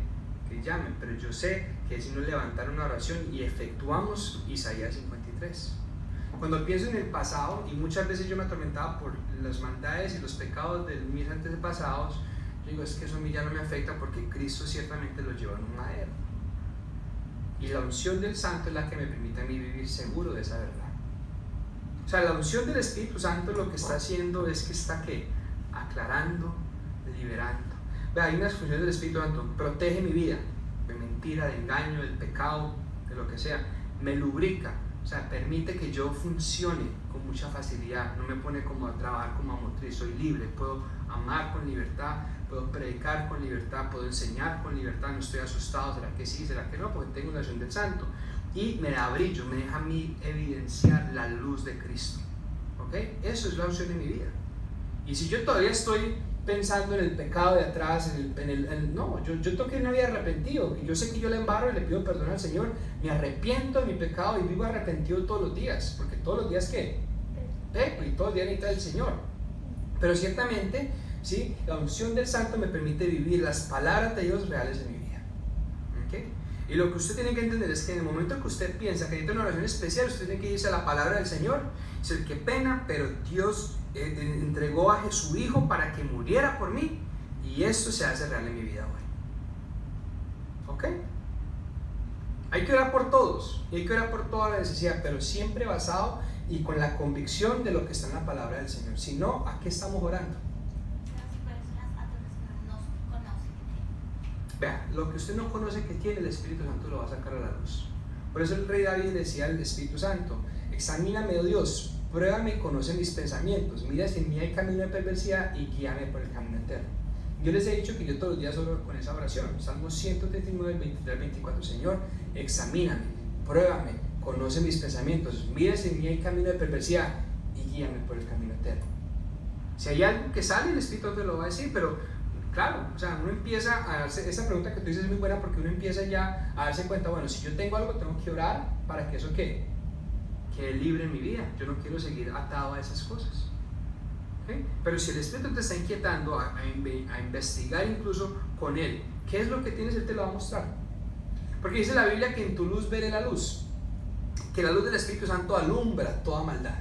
Que llamen. Pero yo sé que si nos levantaron una oración y efectuamos Isaías 53. Cuando pienso en el pasado, y muchas veces yo me atormentaba por las maldades y los pecados de mis antepasados, yo digo: es que eso a mí ya no me afecta, porque Cristo ciertamente lo llevó en un madero. Y la unción del Santo es la que me permite a mí vivir seguro de esa verdad. O sea, la unción del Espíritu Santo lo que está haciendo es que está, ¿qué? Aclarando, liberando. Vea, hay unas funciones del Espíritu Santo: protege mi vida de mentira, de engaño, del pecado, de lo que sea. Me lubrica, o sea, permite que yo funcione con mucha facilidad. No me pone como a trabajar como a motriz. Soy libre, puedo amar con libertad, puedo predicar con libertad, puedo enseñar con libertad. No estoy asustado: ¿será que sí? ¿Será que no? Porque tengo la unción del Santo. Y me da brillo, me deja a mí evidenciar la luz de Cristo. ¿Ok? Eso es la unción de mi vida. Y si yo todavía estoy pensando en el pecado de atrás, no, yo tengo que ir una vida arrepentido. Yo sé que yo le embarro y le pido perdón al Señor, me arrepiento de mi pecado y vivo arrepentido todos los días, porque todos los días, ¿qué? Peco, y todos los días necesito del Señor. Pero ciertamente, ¿sí? La unción del Santo me permite vivir las palabras de Dios reales en mi vida. ¿Okay? Y lo que usted tiene que entender es que en el momento que usted piensa que necesita una oración especial, usted tiene que irse a la palabra del Señor. Dice: qué pena, pero Dios entregó a su Hijo para que muriera por mí, y esto se hace real en mi vida hoy. ¿Ok? Hay que orar por todos, y hay que orar por toda la necesidad, pero siempre basado y con la convicción de lo que está en la palabra del Señor. Si no, ¿a qué estamos orando? Vea, lo que usted no conoce que tiene, el Espíritu Santo lo va a sacar a la luz. Por eso el rey David decía al Espíritu Santo: examíname, oh Dios, pruébame y conoce mis pensamientos, mira si en mí hay camino de perversidad y guíame por el camino eterno. Yo les he dicho que yo todos los días oro con esa oración. Salmo 139, 23 al 24. Señor, examíname, pruébame, conoce mis pensamientos, mira si en mí hay camino de perversidad y guíame por el camino eterno. Si hay algo que sale, el Espíritu te lo va a decir, pero claro, o sea, uno empieza a darse, esa pregunta que tú dices es muy buena, porque uno empieza ya a darse cuenta: bueno, si yo tengo algo, tengo que orar para que eso quede libre en mi vida. Yo no quiero seguir atado a esas cosas. ¿Okay? Pero si el Espíritu te está inquietando a investigar incluso con Él, ¿qué es lo que tienes? Él te lo va a mostrar. Porque dice la Biblia que en tu luz veré la luz, que la luz del Espíritu Santo alumbra toda maldad.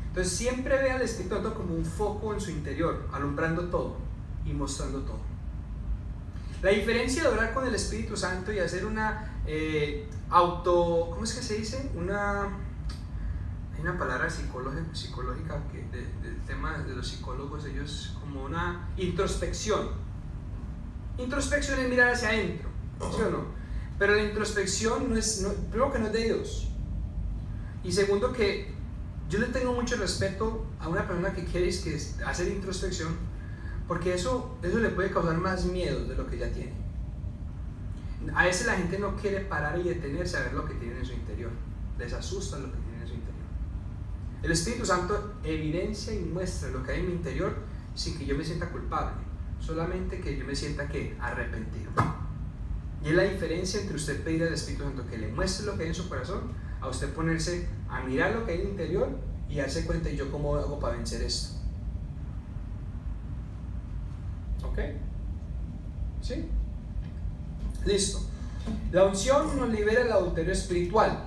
Entonces siempre ve al Espíritu Santo como un foco en su interior, alumbrando todo y mostrando todo. La diferencia de orar con el Espíritu Santo y hacer una ¿cómo es que se dice? Hay una palabra psicológica que del tema de los psicólogos, ellos como una introspección. Introspección es mirar hacia adentro, ¿sí o no? Pero la introspección primero que no es de Dios, y segundo que yo le tengo mucho respeto a una persona que quiere hacer introspección, porque eso le puede causar más miedo de lo que ya tiene. A veces la gente no quiere parar y detenerse a ver lo que tiene en su interior, les asusta lo que tiene en su interior. El Espíritu Santo evidencia y muestra lo que hay en mi interior sin que yo me sienta culpable, solamente que yo me sienta arrepentido. Y es la diferencia entre usted pedir al Espíritu Santo que le muestre lo que hay en su corazón, a usted ponerse a mirar lo que hay en el interior y darse cuenta: ¿y yo cómo hago para vencer esto? ¿Ok? ¿Sí? Listo. La unción nos libera del adulterio espiritual.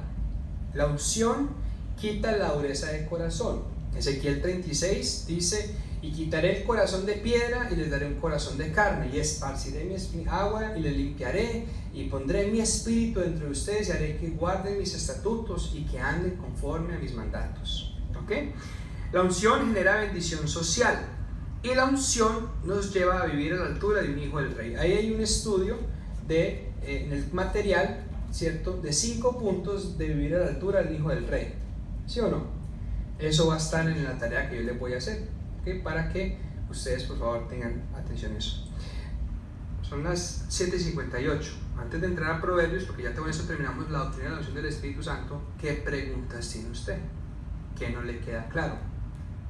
La unción quita la dureza del corazón. Ezequiel 36 dice: y quitaré el corazón de piedra y les daré un corazón de carne, y esparciré mi agua y les limpiaré, y pondré mi espíritu entre ustedes y haré que guarden mis estatutos y que anden conforme a mis mandatos. ¿Ok? La unción genera bendición social, y la unción nos lleva a vivir a la altura de un hijo del rey. Ahí hay un estudio en el material, ¿cierto?, de 5 puntos de vivir a la altura del hijo del rey. ¿Sí o no? Eso va a estar en la tarea que yo les voy a hacer, ¿okay? Para que ustedes por favor tengan atención a eso. Son las 7:58. Antes de entrar a Proverbios, porque ya con eso terminamos la doctrina de la unción del Espíritu Santo, ¿qué preguntas tiene usted? ¿Qué no le queda claro?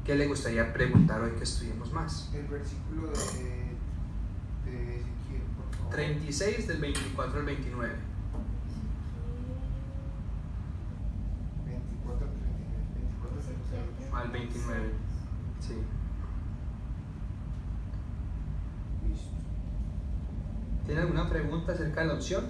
¿Qué le gustaría preguntar hoy que estudiemos más? El versículo de Ezequiel, por favor. 36 del 24 al 29. 24, 39, 24, Al 29. Sí. listo. ¿Tiene alguna pregunta acerca de la unción?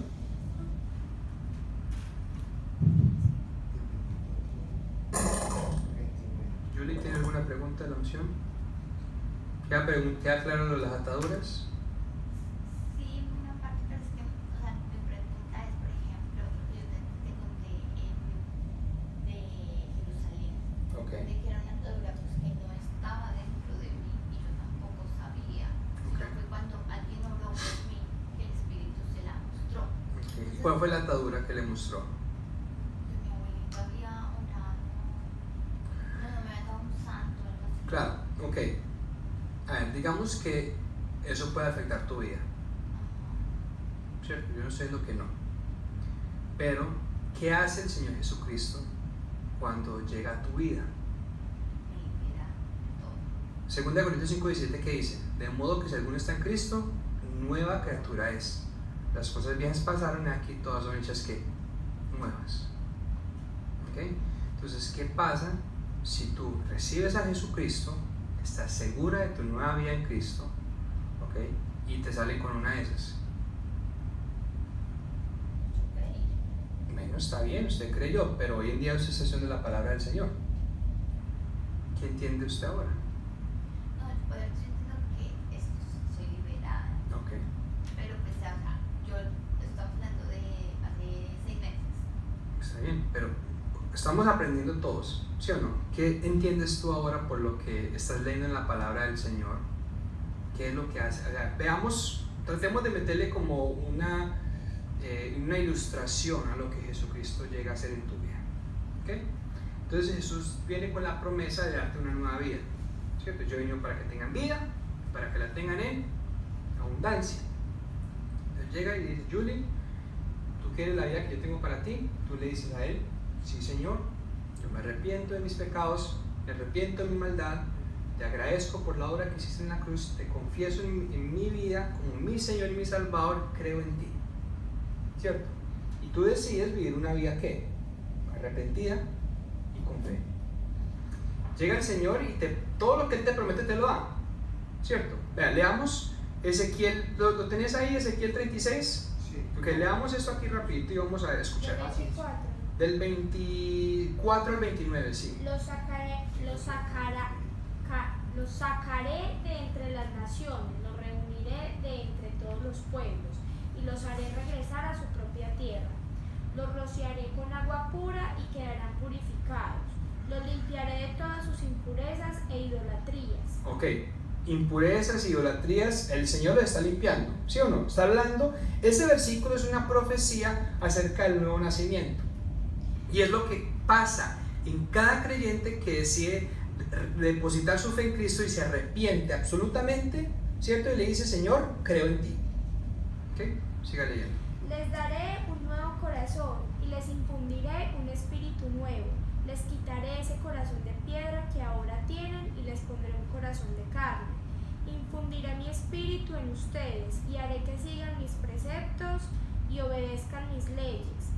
Julie, ¿tiene alguna pregunta de la unción? ¿Queda claro lo de las ataduras? Sí, una parte, pero es que, o sea, mi pregunta es, por ejemplo, yo te conté de Jerusalén, Ok. de que era una atadura pues, que no estaba dentro de mí y yo tampoco sabía. Ok. Sino fue cuando alguien oró por mí que el Espíritu se la mostró. Okay. ¿Y cuál fue la atadura que le mostró? De mi abuelita había orado, no me había dado un santo, algo así. Claro, ok. A ver, digamos que eso puede afectar tu vida, ¿cierto? Yo no estoy diciendo que no. Pero, ¿qué hace el Señor Jesucristo cuando llega a tu vida? Me libera todo. Segunda de Corintios 5:17, ¿qué dice? De modo que si alguno está en Cristo, nueva criatura es. Las cosas viejas pasaron y aquí todas son hechas ¿qué? Nuevas. ¿Ok? Entonces, ¿qué pasa si tú recibes a Jesucristo, estás segura de tu nueva vida en Cristo, ¿ok? Y te sale con una de esas? Bueno, está bien, usted creyó, pero hoy en día usted está haciendo la palabra del Señor. ¿Qué entiende usted ahora? No, el poder yo entiendo que esto soy liberada, Ok. pero pues, o sea, yo estoy hablando de hace 6 meses. Está bien, pero estamos aprendiendo todos, ¿sí o no? ¿Qué entiendes tú ahora por lo que estás leyendo en la palabra del Señor? ¿Qué es lo que hace? O sea, veamos, tratemos de meterle como una ilustración a lo que Jesucristo llega a hacer en tu vida, ¿ok? Entonces Jesús viene con la promesa de darte una nueva vida, ¿cierto? Yo he venido para que tengan vida, para que la tengan en abundancia. Entonces llega y dice, Julie, ¿tú quieres la vida que yo tengo para ti? Tú le dices a él, sí Señor, yo me arrepiento de mis pecados, me arrepiento de mi maldad, te agradezco por la obra que hiciste en la cruz, te confieso en mi vida como mi Señor y mi Salvador, creo en ti, ¿cierto? Y tú decides vivir una vida ¿qué? Arrepentida y con fe. Llega el Señor y todo lo que Él te promete te lo da, ¿cierto? Vean, leamos Ezequiel, ¿lo tenés ahí, Ezequiel 36? Sí. Ok, leamos esto aquí rapidito y vamos a escuchar. Del 24. Del 24 al 29, sí. Los sacaré de entre las naciones, los reuniré de entre todos los pueblos y los haré regresar a su propia tierra. Los rociaré con agua pura y quedarán purificados. Los limpiaré de todas sus impurezas e idolatrías. Ok, impurezas, idolatrías, el Señor lo está limpiando, ¿sí o no? Está hablando, ese versículo es una profecía acerca del nuevo nacimiento. Y es lo que pasa en cada creyente que decide depositar su fe en Cristo y se arrepiente absolutamente, ¿cierto? Y le dice, Señor, creo en ti. ¿Ok? Siga leyendo. Les daré un nuevo corazón y les infundiré un espíritu nuevo. Les quitaré ese corazón de piedra que ahora tienen y les pondré un corazón de carne. Infundiré mi espíritu en ustedes y haré que sigan mis preceptos y obedezcan mis leyes.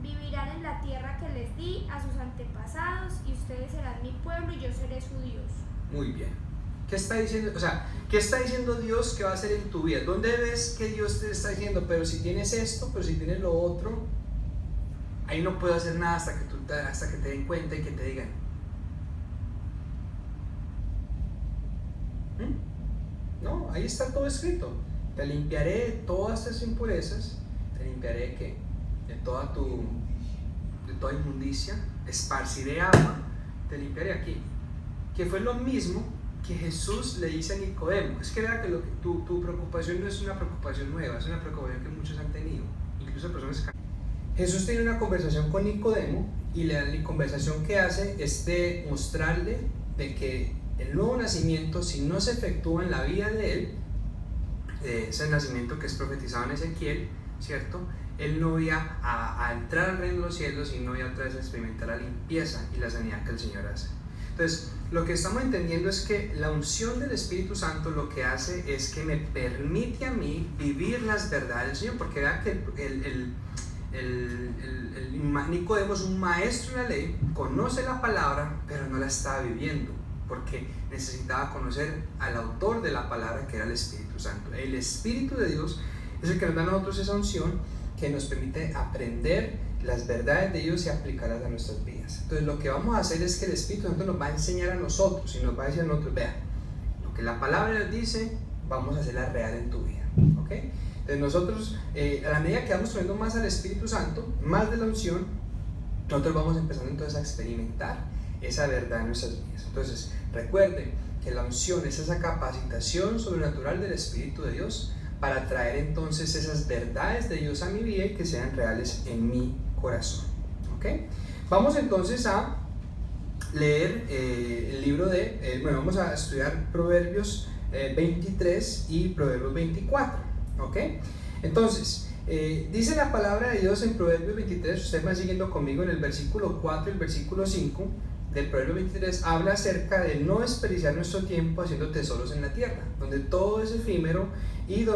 Vivirán en la tierra que les di a sus antepasados y ustedes serán mi pueblo y yo seré su Dios. Muy bien. ¿Qué está diciendo? O sea, ¿qué está diciendo Dios que va a hacer en tu vida? ¿Dónde ves que Dios te está diciendo, pero si tienes esto, pero si tienes lo otro, ahí no puedo hacer nada hasta que te den cuenta y que te digan? No, ahí está todo escrito. Te limpiaré de todas tus impurezas, te limpiaré de ¿qué? De toda inmundicia, esparciré agua, te limpiaré aquí. Que fue lo mismo que Jesús le dice a Nicodemo. Es que vea que tu preocupación no es una preocupación nueva, es una preocupación que muchos han tenido, incluso personas que... Jesús tiene una conversación con Nicodemo y la conversación que hace es de mostrarle de que el nuevo nacimiento, si no se efectúa en la vida de él, ese nacimiento que es profetizado en Ezequiel, ¿cierto? Él no iba a entrar al reino de los cielos y no iba otra vez a experimentar la limpieza y la sanidad que el Señor hace. Entonces, lo que estamos entendiendo es que la unción del Espíritu Santo lo que hace es que me permite a mí vivir las verdades del Señor, porque vea que Nicodemo es un maestro en la ley, conoce la palabra, pero no la estaba viviendo, porque necesitaba conocer al autor de la palabra, que era el Espíritu Santo. El Espíritu de Dios es el que nos da a nosotros esa unción que nos permite aprender las verdades de Dios y aplicarlas a nuestras vidas. Entonces lo que vamos a hacer es que el Espíritu Santo nos va a enseñar a nosotros y nos va a decir a nosotros, vea, lo que la palabra nos dice, vamos a hacerla real en tu vida, ¿ok? Entonces nosotros, a la medida que vamos poniendo más al Espíritu Santo, más de la unción, nosotros vamos empezando entonces a experimentar esa verdad en nuestras vidas. Entonces recuerden que la unción es esa capacitación sobrenatural del Espíritu de Dios para traer entonces esas verdades de Dios a mi vida y que sean reales en mi corazón, ¿ok? Vamos entonces a leer el libro de, vamos a estudiar Proverbios 23 y Proverbios 24, ¿ok? Entonces, dice la palabra de Dios en Proverbios 23, ustedes van siguiendo conmigo en el versículo 4 y el versículo 5 del Proverbio 23, habla acerca de no desperdiciar nuestro tiempo haciendo tesoros en la tierra, donde todo es efímero y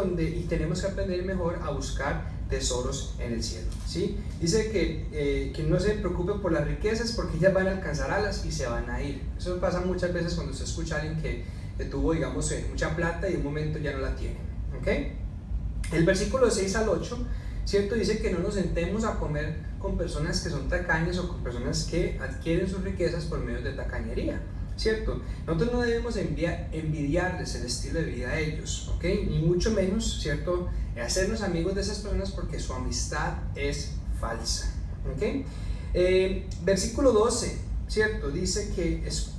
tenemos que aprender mejor a buscar tesoros en el cielo, ¿sí? Dice que no se preocupe por las riquezas porque ellas van a alcanzar alas y se van a ir. Eso pasa muchas veces cuando se escucha a alguien que tuvo, digamos, mucha plata y de un momento ya no la tiene, ¿ok? El versículo 6 al 8, ¿cierto? Dice que no nos sentemos a comer con personas que son tacañas o con personas que adquieren sus riquezas por medio de tacañería, ¿cierto? Nosotros no debemos envidiarles el estilo de vida a ellos, ¿ok? Ni mucho menos, ¿cierto? Hacernos amigos de esas personas porque su amistad es falsa, ¿ok? Versículo 12, ¿cierto? Dice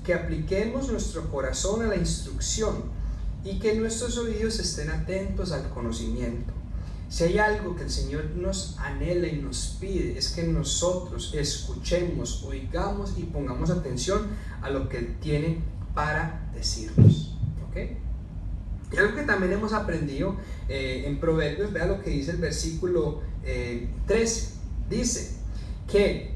que apliquemos nuestro corazón a la instrucción y que nuestros oídos estén atentos al conocimiento. Si hay algo que el Señor nos anhela y nos pide, es que nosotros escuchemos, oigamos y pongamos atención a lo que Él tiene para decirnos, ¿ok? Y algo que también hemos aprendido en Proverbios, vea lo que dice el versículo 13, dice que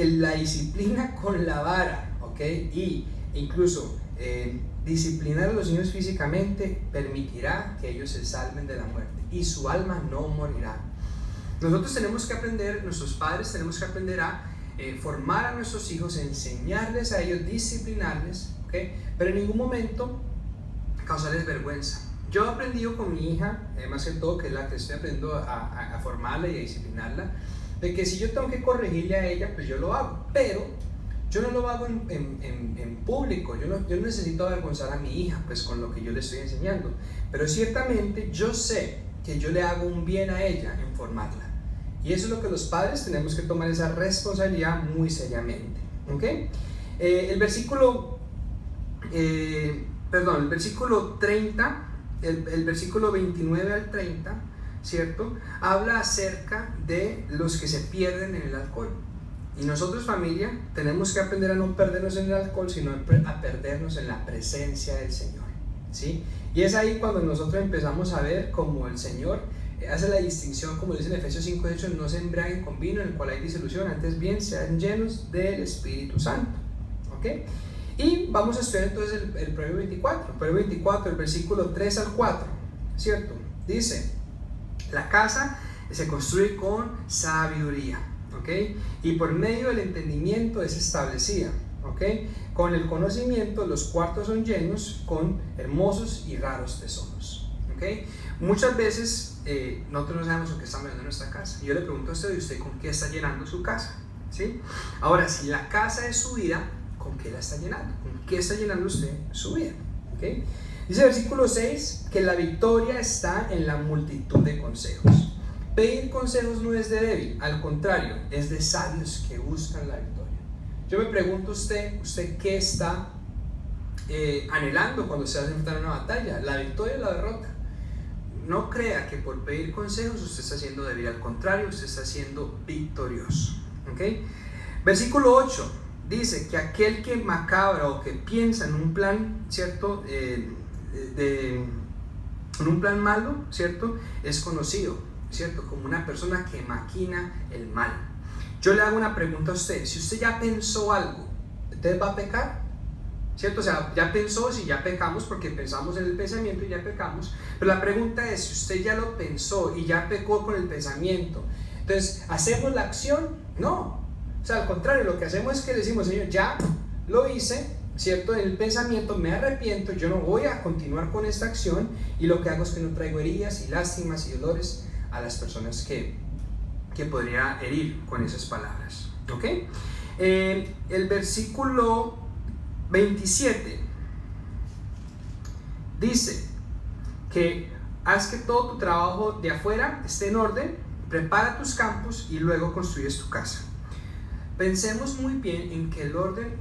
la disciplina con la vara, ¿ok? Y incluso disciplinar a los niños físicamente permitirá que ellos se salven de la muerte y su alma no morirá. Nosotros tenemos que aprender, nuestros padres tenemos que aprender a formar a nuestros hijos, enseñarles a ellos, disciplinarles, ¿okay? Pero en ningún momento causarles vergüenza. Yo he aprendido con mi hija, más que todo, que es la que estoy aprendiendo a formarla y a disciplinarla, de que si yo tengo que corregirle a ella, pues yo lo hago, pero yo no lo hago en público. Yo no necesito avergonzar a mi hija pues con lo que yo le estoy enseñando, pero ciertamente yo sé que yo le hago un bien a ella en formarla, y eso es lo que los padres tenemos que tomar esa responsabilidad muy seriamente, ¿okay? El versículo 30, el versículo 29 al 30, ¿cierto? Habla acerca de los que se pierden en el alcohol. Y nosotros, familia, tenemos que aprender a no perdernos en el alcohol, sino a perdernos en la presencia del Señor, ¿sí? Y es ahí cuando nosotros empezamos a ver cómo el Señor hace la distinción, como dice en Efesios 5:8, no se embriaguen con vino en el cual hay disolución, antes bien sean llenos del Espíritu Santo, ¿ok? Y vamos a estudiar entonces el Proverbio 24, el versículo 3 al 4, ¿cierto? Dice, la casa se construye con sabiduría, ¿ok? Y por medio del entendimiento es establecida, ¿ok? Con el conocimiento los cuartos son llenos con hermosos y raros tesoros, ¿ok? Muchas veces nosotros no sabemos con qué estamos llenando nuestra casa. Yo le pregunto a usted, ¿y usted con qué está llenando su casa? ¿Sí? Ahora, si la casa es su vida, ¿con qué la está llenando? ¿Con qué está llenando usted su vida? ¿Okay? Dice el versículo 6 que la victoria está en la multitud de consejos. Pedir consejos no es de débil, al contrario, es de sabios que buscan la victoria. Yo me pregunto ¿usted qué está anhelando cuando se va a enfrentar a una batalla? ¿La victoria o la derrota? No crea que por pedir consejos usted está siendo débil, al contrario, usted está siendo victorioso, ¿okay? Versículo 8 dice que aquel que macabra o que piensa en un plan, ¿cierto? En un plan malo, ¿cierto? Es conocido, ¿cierto? Como una persona que maquina el mal. Yo le hago una pregunta a usted: si usted ya pensó algo, ¿usted va a pecar? ¿Cierto? O sea, ya pensó, si ya pecamos, porque pensamos en el pensamiento y ya pecamos, pero la pregunta es, si usted ya lo pensó y ya pecó con el pensamiento, entonces, ¿hacemos la acción? No. O sea, al contrario, lo que hacemos es que decimos: Señor, ya lo hice, ¿cierto? En el pensamiento, me arrepiento, yo no voy a continuar con esta acción, y lo que hago es que no traigo heridas y lástimas y dolores a las personas que podría herir con esas palabras. ¿Ok? El versículo 27 dice que haz que todo tu trabajo de afuera esté en orden, prepara tus campos y luego construyes tu casa. Pensemos muy bien en que el orden,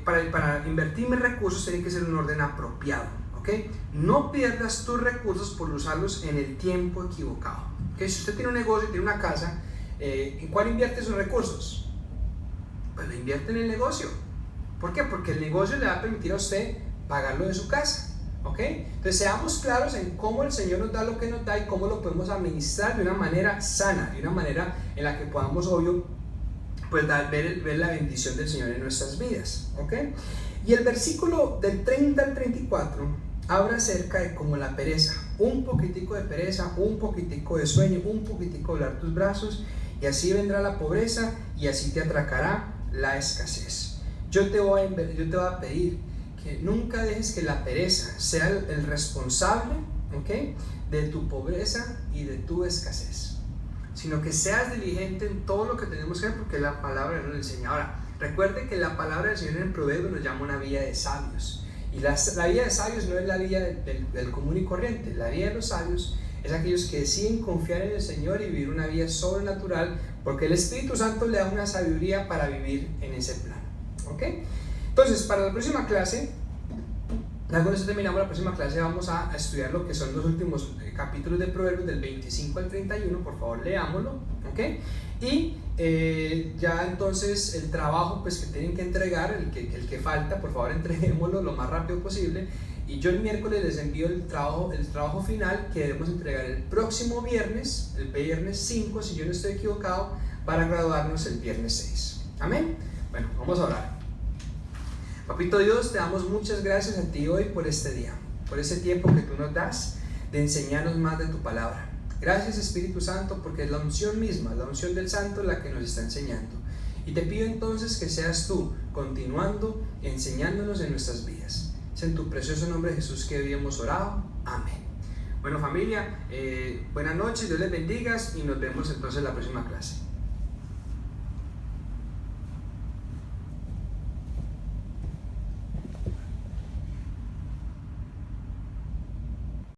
para invertir mis recursos, tiene que ser un orden apropiado. ¿Ok? No pierdas tus recursos por usarlos en el tiempo equivocado. ¿Ok? Si usted tiene un negocio, tiene una casa, ¿en cuál invierte sus recursos? Pues lo invierte en el negocio. ¿Por qué? Porque el negocio le va a permitir a usted pagar lo de su casa. ¿Ok? Entonces seamos claros en cómo el Señor nos da lo que nos da y cómo lo podemos administrar de una manera sana, de una manera en la que podamos, obvio, pues ver la bendición del Señor en nuestras vidas. ¿Ok? Y el versículo del 30 al 34 habla acerca de como la pereza, un poquitico de pereza, un poquitico de sueño, un poquitico de doblar tus brazos, y así vendrá la pobreza y así te atracará la escasez. Yo te voy a pedir que nunca dejes que la pereza sea el responsable, ¿ok?, de tu pobreza y de tu escasez, sino que seas diligente en todo lo que tenemos que hacer, porque la palabra nos enseña. Ahora, recuerde que la palabra del Señor en el Proverbio nos llama una vida de sabios, y la vida de sabios no es la vida del común y corriente. La vida de los sabios es aquellos que deciden confiar en el Señor y vivir una vida sobrenatural, porque el Espíritu Santo le da una sabiduría para vivir en ese plan. ¿Ok? Entonces, para la próxima clase, ya con esto terminamos la próxima clase, vamos a estudiar lo que son los últimos capítulos de Proverbios, del 25 al 31, por favor leámoslo, ¿ok? Y ya entonces el trabajo pues que tienen que entregar, el que falta, por favor entreguémoslo lo más rápido posible, y yo el miércoles les envío el trabajo final que debemos entregar el próximo viernes, el viernes 5, si yo no estoy equivocado, para graduarnos el viernes 6. Amén. Bueno, vamos a orar. Papito Dios, te damos muchas gracias a ti hoy por este día, por ese tiempo que tú nos das de enseñarnos más de tu palabra. Gracias, Espíritu Santo, porque es la unción misma, la unción del Santo, la que nos está enseñando. Y te pido entonces que seas tú continuando enseñándonos en nuestras vidas. Es en tu precioso nombre, Jesús, que hoy hemos orado. Amén. Bueno, familia, buenas noches, Dios les bendiga y nos vemos entonces en la próxima clase.